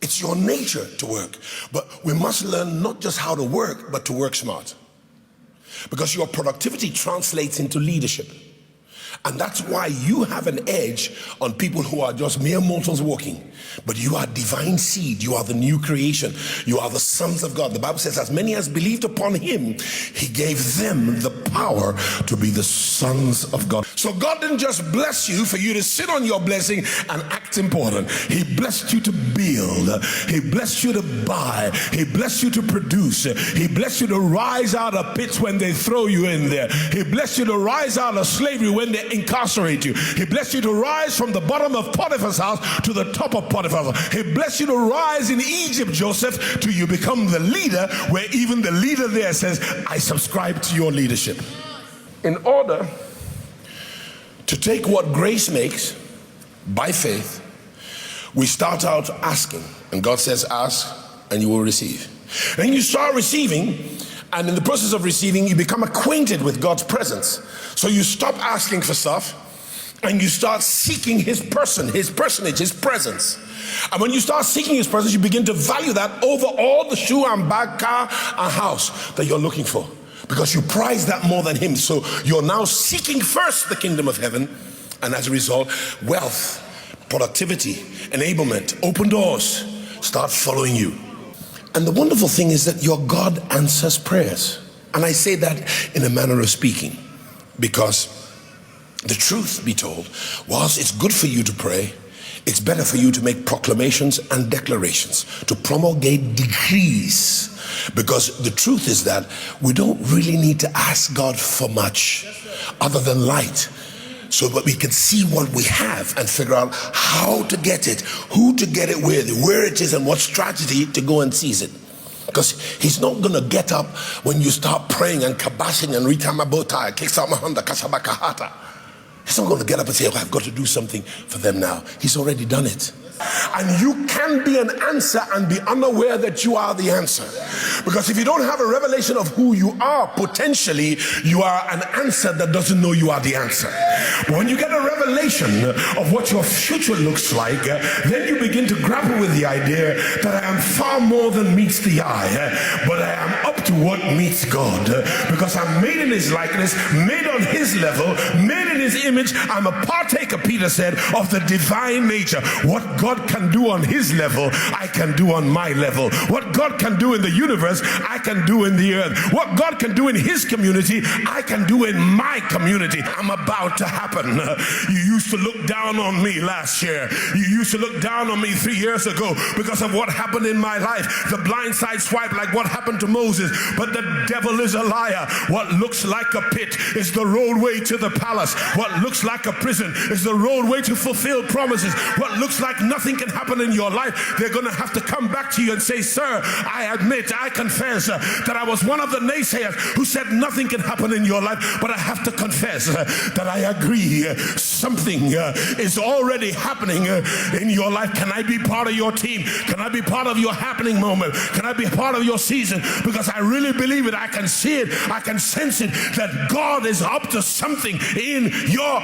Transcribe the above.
It's your nature to work. But we must learn not just how to work, but to work smart. Because your productivity translates into leadership. And that's why you have an edge on people who are just mere mortals walking. But you are divine seed. You are the new creation. You are the sons of God. The Bible says, as many as believed upon him, he gave them the power to be the sons of God. So God didn't just bless you for you to sit on your blessing and act important. He blessed you to build. He blessed you to buy. He blessed you to produce. He blessed you to rise out of pits when they throw you in there. He blessed you to rise out of slavery when they incarcerate you. He blessed you to rise from the bottom of Potiphar's house to the top of Potiphar's house. He blessed you to rise in Egypt, Joseph, till you become the leader, where even the leader there says, I subscribe to your leadership. In order to take what grace makes by faith, we start out asking, and God says, ask and you will receive. Then you start receiving, and in the process of receiving, you become acquainted with God's presence. So you stop asking for stuff and you start seeking his person, his personage, his presence. And when you start seeking his presence, you begin to value that over all the shoe and bag, car and house that you're looking for, because you prize that more than him. So you're now seeking first the kingdom of heaven, and as a result, wealth, productivity, enablement, open doors start following you. And the wonderful thing is that your God answers prayers. And I say that in a manner of speaking, because the truth be told, whilst it's good for you to pray, it's better for you to make proclamations and declarations, to promulgate decrees. Because the truth is that we don't really need to ask God for much other than light, so that we can see what we have and figure out how to get it, who to get it with, where it is, and what strategy to go and seize it. Because he's not going to get up when you start praying and kabashing and ritamabota, kiksamahanda, kasabakahata. He's not going to get up and say, oh, I've got to do something for them now. He's already done it. And you can be an answer and be unaware that you are the answer. Because if you don't have a revelation of who you are, potentially you are an answer that doesn't know you are the answer. But when you get a revelation of what your future looks like, then you begin to grapple with the idea that I am far more than meets the eye, but I am up to what meets God. Because I'm made in his likeness, made on his level, made in his image. I'm a partaker, Peter said, of the divine nature. What God can do on his level, I can do on my level. What God can do in the universe, I can do in the earth. What God can do in his community, I can do in my community. I'm about to happen. You used to look down on me last year. You used to look down on me 3 years ago because of what happened in my life. The blind side swipe, like what happened to Moses. But the devil is a liar. What looks like a pit is the roadway to the palace. What looks like a prison is the roadway to fulfill promises. What looks like nothing can happen in your life, they're going to have to come back to you and say, sir, I admit, I confess that I was one of the naysayers who said nothing can happen in your life, but I have to confess that I agree something is already happening in your life. Can I be part of your team? Can I be part of your happening moment? Can I be part of your season? Because I really believe it. I can see it. I can sense it, that God is up to something in your